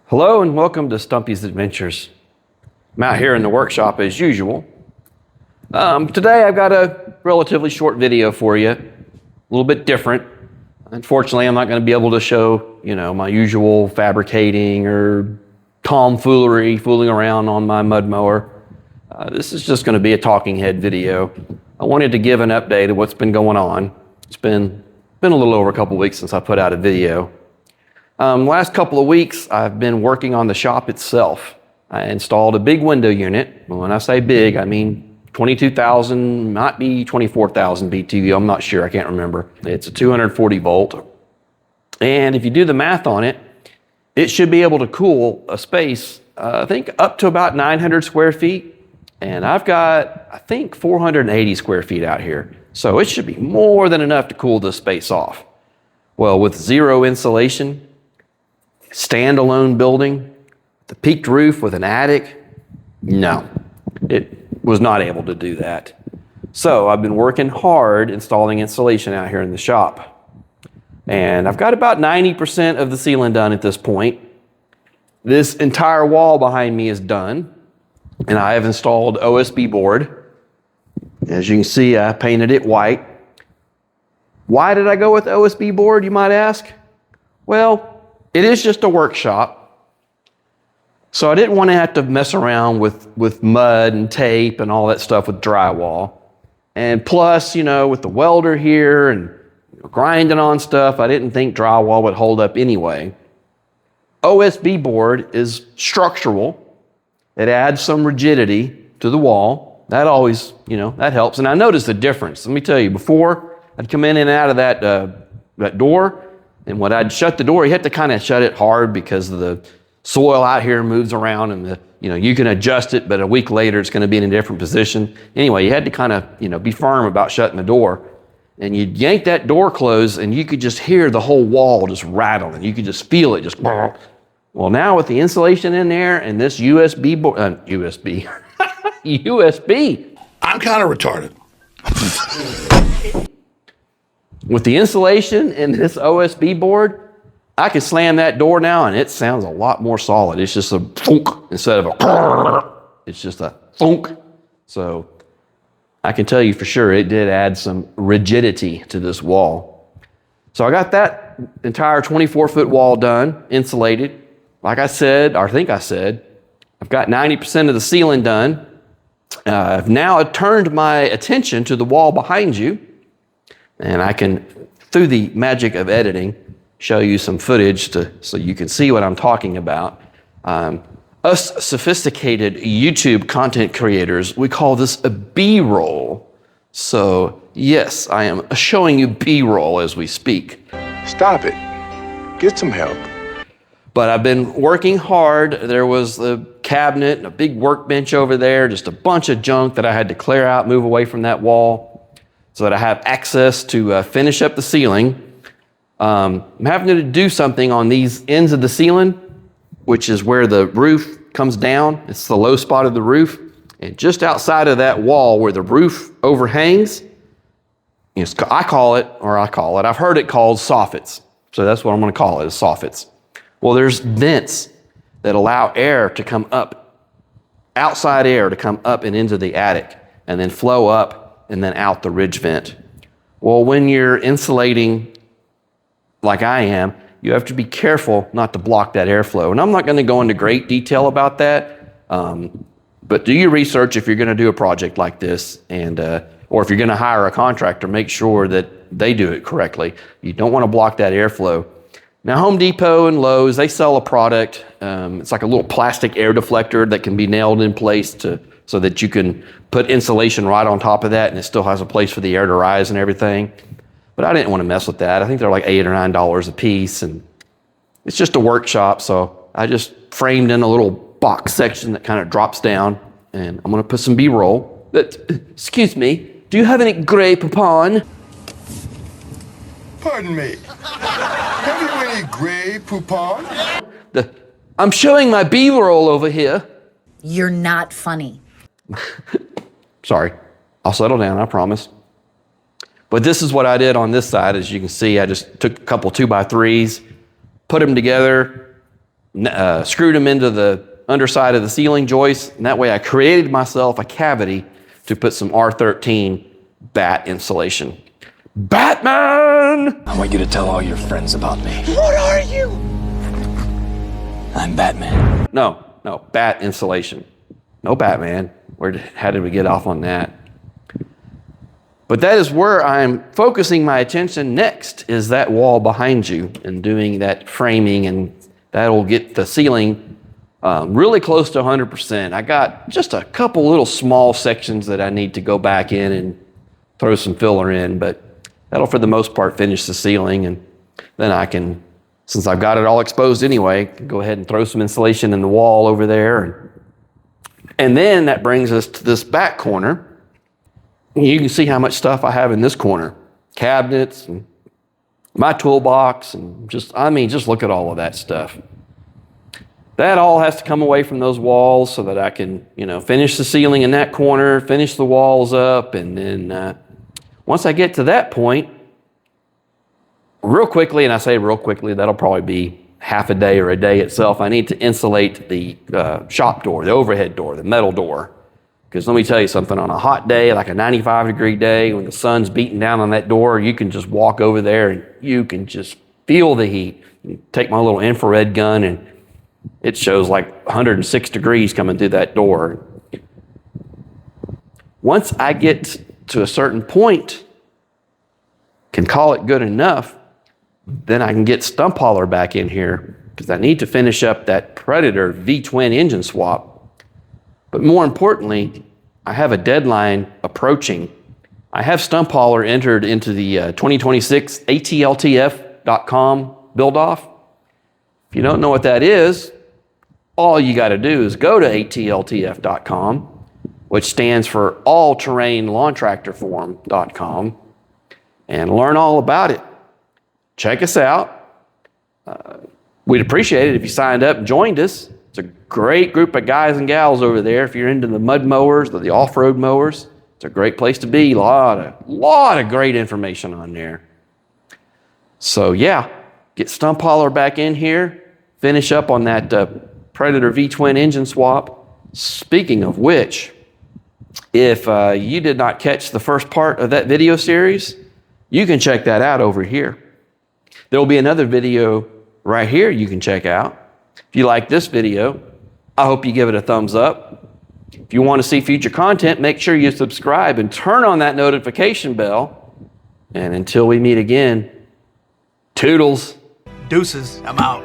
Hello and welcome to Stumpy's Adventures. I'm out here in the workshop as usual. Today I've got a relatively short video for you, a little bit different. Unfortunately, I'm not going to be able to show, my usual fabricating or tomfoolery, fooling around on my mud mower. This is just going to be a talking head video. I wanted to give an update of what's been going on. It's been a little over a couple weeks since I put out a video. Last couple of weeks, I've been working on the shop itself. I installed a big window unit. When I say big, I mean 22,000, might be 24,000 BTU. I'm not sure. I can't remember. It's a 240 volt. And if you do the math on it, it should be able to cool a space, I think up to about 900 square feet. And I've got, I think, 480 square feet out here. So it should be more than enough to cool this space off. Well, with zero insulation, standalone building, the peaked roof with an attic, no, it was not able to do that. So I've been working hard installing insulation out here in the shop. And I've got about 90% of the ceiling done at this point. This entire wall behind me is done. And I have installed OSB board. As you can see, I painted it white. Why did I go with OSB board, you might ask? Well, it is just a workshop. So I didn't want to have to mess around with mud and tape and all that stuff with drywall. And plus, with the welder here and grinding on stuff, I didn't think drywall would hold up anyway. OSB board is structural. It adds some rigidity to the wall. That always, that helps. And I noticed the difference. Let me tell you, before I'd come in and out of that door, and when I'd shut the door, you have to kind of shut it hard because the soil out here moves around and you can adjust it, but a week later it's going to be in a different position. Anyway, you had to kind of, be firm about shutting the door. And you'd yank that door closed and you could just hear the whole wall just rattling. You could just feel it just. Well, now with the insulation in there and this USB board, USB. I'm kind of retarded. With the insulation and this OSB board, I can slam that door now and it sounds a lot more solid. It's just a thunk instead of a it's just a thunk. So I can tell you for sure it did add some rigidity to this wall. So I got that entire 24-foot wall done, insulated. Like I said, or I think I said, I've got 90% of the ceiling done. I've now turned my attention to the wall behind you. And I can, through the magic of editing, show you some footage so you can see what I'm talking about. Us sophisticated YouTube content creators, we call this a B-roll. So yes, I am showing you B-roll as we speak. Stop it. Get some help. But I've been working hard. There was the cabinet and a big workbench over there, just a bunch of junk that I had to clear out, move away from that wall, so that I have access to finish up the ceiling. I'm having to do something on these ends of the ceiling, which is where the roof comes down. It's the low spot of the roof. And just outside of that wall where the roof overhangs, I've heard it called soffits. So that's what I'm gonna call it, is soffits. Well, there's vents that allow air to come up, outside air to come up and into the attic and then flow up and then out the ridge vent. Well, when you're insulating like I am, you have to be careful not to block that airflow. And I'm not going to go into great detail about that, but do your research if you're going to do a project like this, and or if you're going to hire a contractor, make sure that they do it correctly. You don't want to block that airflow. Now, Home Depot and Lowe's, they sell a product. It's like a little plastic air deflector that can be nailed in place so that you can put insulation right on top of that and it still has a place for the air to rise and everything. But I didn't want to mess with that. I think they're like $8 or $9 a piece, and it's just a workshop, so I just framed in a little box section that kind of drops down, and I'm going to put some B-roll. Excuse me, do you have any Grey Poupon? Pardon me. Have you any Grey Poupon? I'm showing my B-roll over here. You're not funny. Sorry, I'll settle down, I promise. But this is what I did on this side. As you can see, I just took a couple 2x3s, put them together, screwed them into the underside of the ceiling joist, and that way I created myself a cavity to put some R13 bat insulation. Batman! I want you to tell all your friends about me. What are you? I'm Batman. No, bat insulation. No Batman. How did we get off on that? But that is where I'm focusing my attention next, is that wall behind you and doing that framing, and that'll get the ceiling really close to 100%. I got just a couple little small sections that I need to go back in and throw some filler in, but that'll for the most part finish the ceiling, and then I can, since I've got it all exposed anyway, go ahead and throw some insulation in the wall over there. And then that brings us to this back corner. You can see how much stuff I have in this corner. Cabinets, and my toolbox, and just look at all of that stuff. That all has to come away from those walls so that I can, finish the ceiling in that corner, finish the walls up, and then once I get to that point, real quickly, and I say real quickly, that'll probably be half a day or a day itself, I need to insulate the shop door, the overhead door, the metal door. Because let me tell you something, on a hot day, like a 95-degree day, when the sun's beating down on that door, you can just walk over there and you can just feel the heat. You take my little infrared gun and it shows like 106 degrees coming through that door. Once I get to a certain point, can call it good enough, then I can get Stump Hauler back in here because I need to finish up that Predator V-twin engine swap. But more importantly, I have a deadline approaching. I have Stump Hauler entered into the 2026 ATLTF.com build-off. If you don't know what that is, all you got to do is go to ATLTF.com, which stands for allterrainlawntractorforum.com, and learn all about it. Check us out. We'd appreciate it if you signed up and joined us. It's a great group of guys and gals over there. If you're into the mud mowers, the off-road mowers, it's a great place to be. A lot of great information on there. So yeah, get Stump Hauler back in here. Finish up on that Predator V-twin engine swap. Speaking of which, if you did not catch the first part of that video series, you can check that out over here. There will be another video right here you can check out. If you like this video, I hope you give it a thumbs up. If you want to see future content, make sure you subscribe and turn on that notification bell. And until we meet again, toodles. Deuces, I'm out.